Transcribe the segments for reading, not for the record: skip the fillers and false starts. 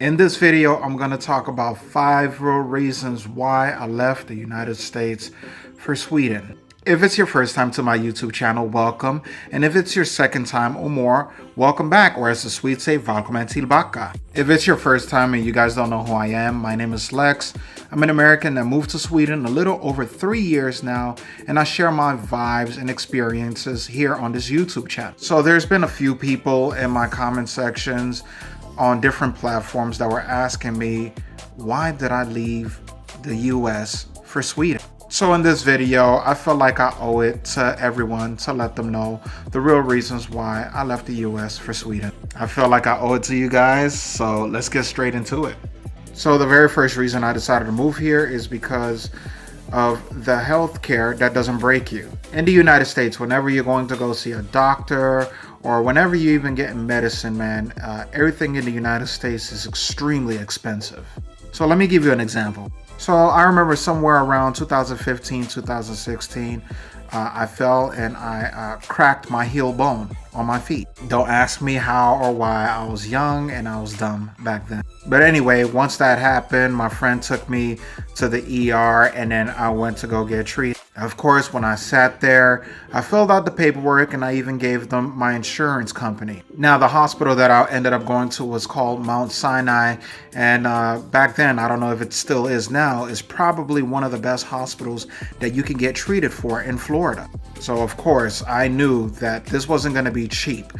In this video, I'm going to talk about 5 real reasons why I left the United States for Sweden. If it's your first time to my YouTube channel, welcome. And if it's your second time or more, welcome back, or as the Swedes say, välkommen tillbaka. If it's your first time and you guys don't know who I am, my name is Lexx. I'm an American that moved to Sweden a little over 3 years now, and I share my vibes and experiences here on this YouTube channel. So there's been a few people in my comment sections on different platforms that were asking me, why did I leave the US for Sweden? So in this video, I feel like I owe it to everyone to let them know the real reasons why I left the US for Sweden. I feel like I owe it to you guys, so let's get straight into it. So the very first reason I decided to move here is because of the healthcare that doesn't break you. In the United States, whenever you're going to go see a doctor or whenever you even get medicine, man, everything in the United States is extremely expensive. So let me give you an example. So I remember somewhere around 2015, 2016, I fell and I cracked my heel bone on my feet. Don't ask me how or why. I was young and I was dumb back then. But anyway, once that happened, my friend took me to the ER and then I went to go get treated. Of course, when I sat there, I filled out the paperwork and I even gave them my insurance company. Now, the hospital that I ended up going to was called Mount Sinai. And back then, I don't know if it still is now, is probably one of the best hospitals that you can get treated for in Florida. So, of course, I knew that this wasn't going to be cheap.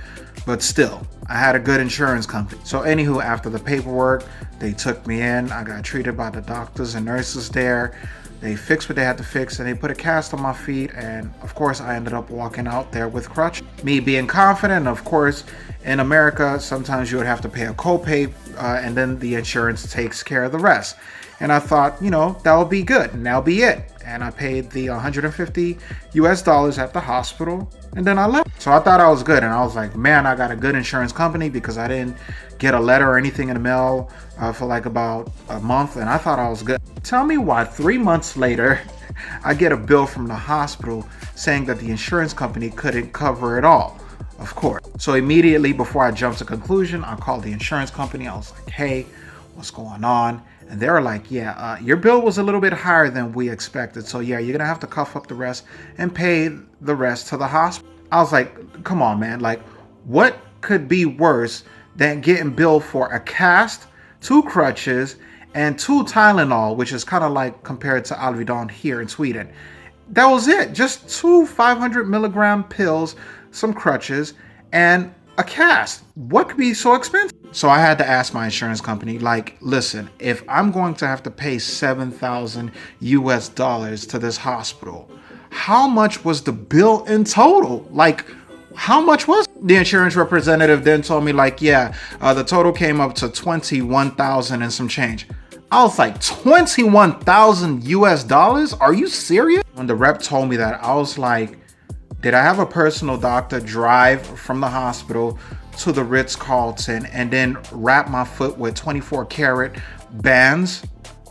But still, I had a good insurance company. So anywho, after the paperwork, they took me in. I got treated by the doctors and nurses there. They fixed what they had to fix and they put a cast on my feet. And of course, I ended up walking out there with crutches. Me being confident, of course, in America, sometimes you would have to pay a copay and then the insurance takes care of the rest. And I thought, you know, that would be good and that'll be it. And I paid the $150 US at the hospital and then I left. So I thought I was good. And I was like, man, I got a good insurance company because I didn't get a letter or anything in the mail for like about a month. And I thought I was good. Tell me why 3 months later, I get a bill from the hospital saying that the insurance company couldn't cover it all. Of course. So immediately before I jumped to conclusion, I called the insurance company. I was like, hey, what's going on? And they were like, yeah, your bill was a little bit higher than we expected. So yeah, you're going to have to cuff up the rest and pay the rest to the hospital. I was like, come on, man. Like, what could be worse than getting billed for a cast, 2 crutches, and 2 Tylenol, which is kind of like compared to Alvedon here in Sweden. That was it. Just 2 500 milligram pills, some crutches, and a cast. What could be so expensive? So I had to ask my insurance company, like, listen, if I'm going to have to pay 7,000 US dollars to this hospital, how much was the bill in total? Like, how much was it? The insurance representative then told me, like, yeah, the total came up to 21,000 and some change. I was like, 21,000 US dollars? Are you serious? When the rep told me that, I was like, did I have a personal doctor drive from the hospital to the Ritz-Carlton and then wrap my foot with 24 karat bands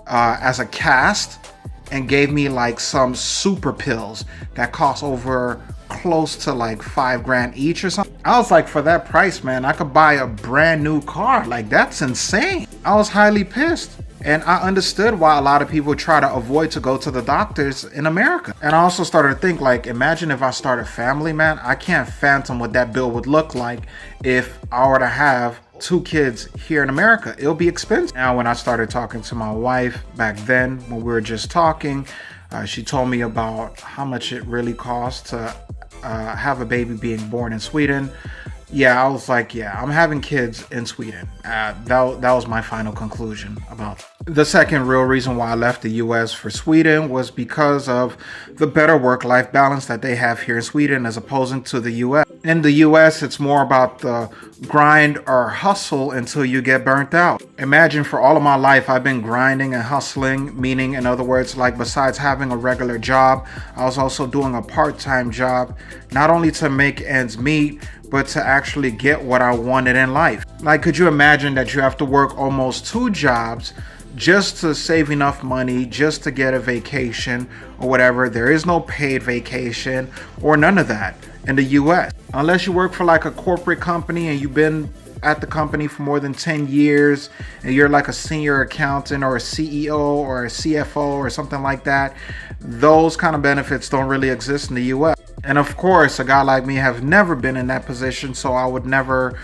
as a cast and gave me like some super pills that cost over close to like $5,000 each or something? I was like, for that price, man, I could buy a brand new car. Like, that's insane. I was highly pissed. And I understood why a lot of people try to avoid to go to the doctors in America. And I also started to think, like, imagine if I start a family, man. I can't fathom what that bill would look like if I were to have 2 kids here in America. It'll be expensive. Now, when I started talking to my wife back then, when we were just talking, she told me about how much it really costs to have a baby being born in Sweden. Yeah, I was like, yeah, I'm having kids in Sweden. That was my final conclusion about it. The second real reason why I left the US for Sweden was because of the better work-life balance that they have here in Sweden as opposed to the US. In the US, it's more about the grind or hustle until you get burnt out. Imagine for all of my life, I've been grinding and hustling, meaning, in other words, like besides having a regular job, I was also doing a part-time job, not only to make ends meet, but to actually get what I wanted in life. Like, could you imagine that you have to work almost 2 jobs just to save enough money, just to get a vacation or whatever? There is no paid vacation or none of that in the US. Unless you work for like a corporate company and you've been at the company for more than 10 years and you're like a senior accountant or a CEO or a CFO or something like that, those kind of benefits don't really exist in the US. And of course, a guy like me have never been in that position, so I would never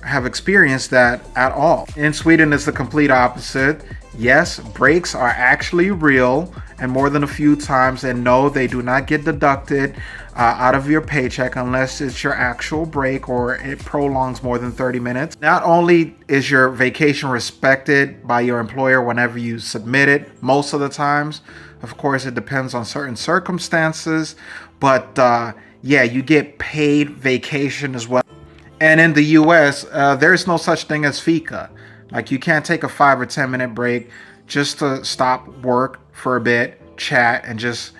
have experienced that at all. In Sweden, it's the complete opposite. Yes, breaks are actually real and more than a few times, and no, they do not get deducted out of your paycheck unless it's your actual break or it prolongs more than 30 minutes. Not only is your vacation respected by your employer whenever you submit it, most of the times, of course, it depends on certain circumstances, but yeah, you get paid vacation as well. And in the US, there's no such thing as Fika. Like, you can't take a 5 or 10 minute break just to stop work for a bit, chat, and just,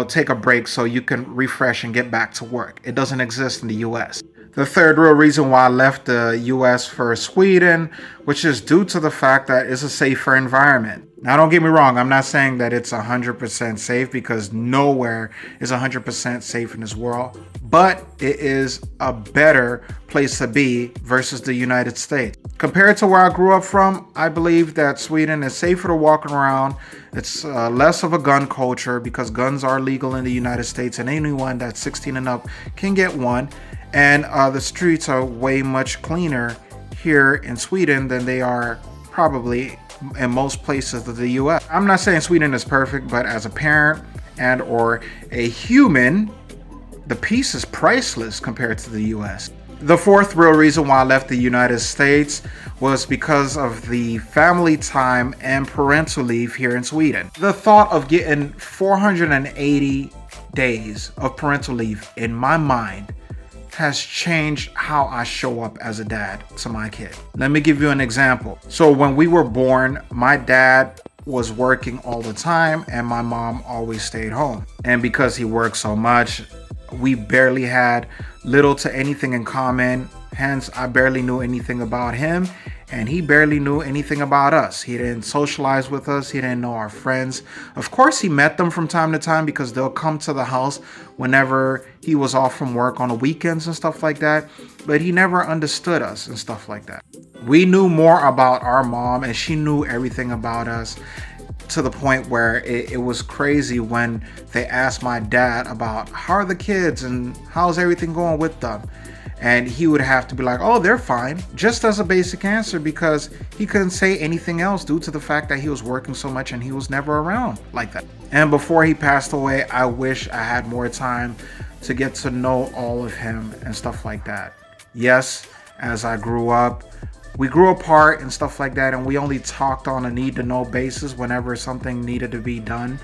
take a break so you can refresh and get back to work. It doesn't exist in the US. The third real reason why I left the US for Sweden, which is due to the fact that it's a safer environment. Now, don't get me wrong, I'm not saying that it's 100% safe, because nowhere is 100% safe in this world, but it is a better place to be versus the United States. Compared to where I grew up from, I believe that Sweden is safer to walk around. It's less of a gun culture because guns are legal in the United States and anyone that's 16 and up can get one. And the streets are way much cleaner here in Sweden than they are probably in most places of the US. I'm not saying Sweden is perfect, but as a parent and or a human, the peace is priceless compared to the US. The fourth real reason why I left the United States was because of the family time and parental leave here in Sweden. The thought of getting 480 days of parental leave in my mind has changed how I show up as a dad to my kid. Let me give you an example. So when we were born, my dad was working all the time and my mom always stayed home. And because he worked so much, we barely had little to anything in common. Hence, I barely knew anything about him and he barely knew anything about us. He didn't socialize with us. He didn't know our friends. Of course, he met them from time to time because they'll come to the house whenever he was off from work on the weekends and stuff like that. But he never understood us and stuff like that. We knew more about our mom and she knew everything about us, to the point where it was crazy when they asked my dad about how are the kids and how's everything going with them. And he would have to be like, oh, they're fine, just as a basic answer, because he couldn't say anything else due to the fact that he was working so much and he was never around like that. And before he passed away, I wish I had more time to get to know all of him and stuff like that. Yes, as I grew up, we grew apart and stuff like that, and we only talked on a need-to-know basis whenever something needed to be done.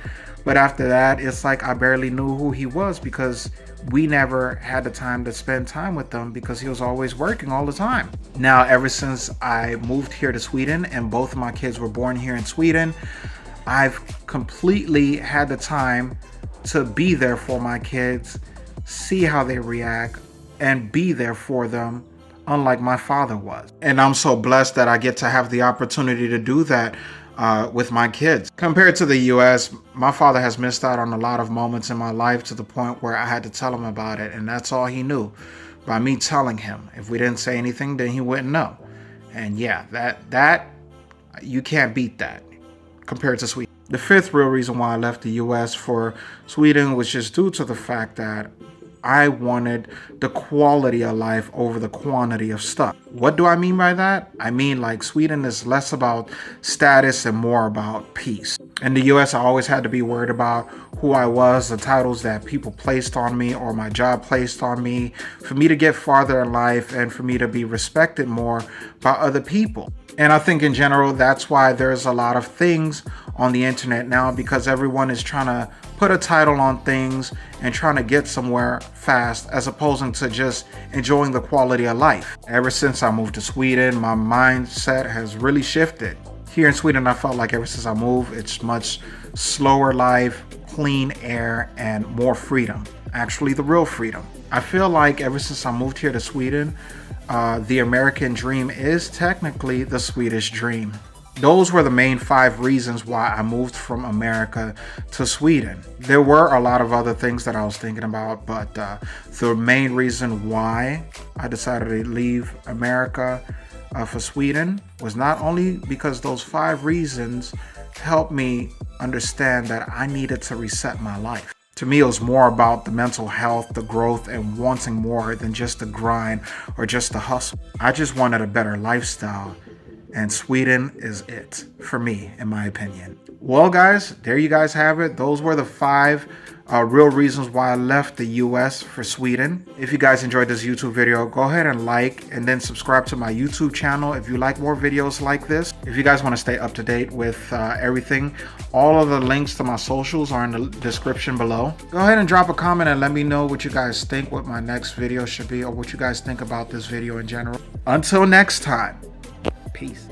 But after that, it's like I barely knew who he was because we never had the time to spend time with him because he was always working all the time. Now, ever since I moved here to Sweden and both of my kids were born here in Sweden, I've completely had the time to be there for my kids, see how they react, and be there for them, unlike my father was. And I'm so blessed that I get to have the opportunity to do that with my kids. Compared to the US, my father has missed out on a lot of moments in my life to the point where I had to tell him about it, and that's all he knew, by me telling him. If we didn't say anything, then he wouldn't know. And yeah, that you can't beat that compared to Sweden. The fifth real reason why I left the US for Sweden was just due to the fact that I wanted the quality of life over the quantity of stuff. What do I mean by that? I mean, like, Sweden is less about status and more about peace. In the US, I always had to be worried about who I was, the titles that people placed on me or my job placed on me, for me to get farther in life and for me to be respected more by other people. And I think in general, that's why there's a lot of things on the internet now, because everyone is trying to put a title on things and trying to get somewhere fast, as opposed to just enjoying the quality of life. Ever since I moved to Sweden, my mindset has really shifted. Here in Sweden, I felt like ever since I moved, it's much slower life, clean air, and more freedom. Actually, the real freedom. I feel like ever since I moved here to Sweden, the American dream is technically the Swedish dream. Those were the main 5 reasons why I moved from America to Sweden. There were a lot of other things that I was thinking about, but the main reason why I decided to leave America for Sweden was not only because those 5 reasons helped me understand that I needed to reset my life. To me, it was more about the mental health, the growth, and wanting more than just the grind or just the hustle. I just wanted a better lifestyle, and Sweden is it for me, in my opinion. Well, guys, there you guys have it. Those were the 5 real reasons why I left the US for Sweden. If you guys enjoyed this YouTube video, go ahead and like and then subscribe to my YouTube channel if you like more videos like this. If you guys want to stay up to date with everything, all of the links to my socials are in the description below. Go ahead and drop a comment and let me know what you guys think what my next video should be, or what you guys think about this video in general. Until next time, peace.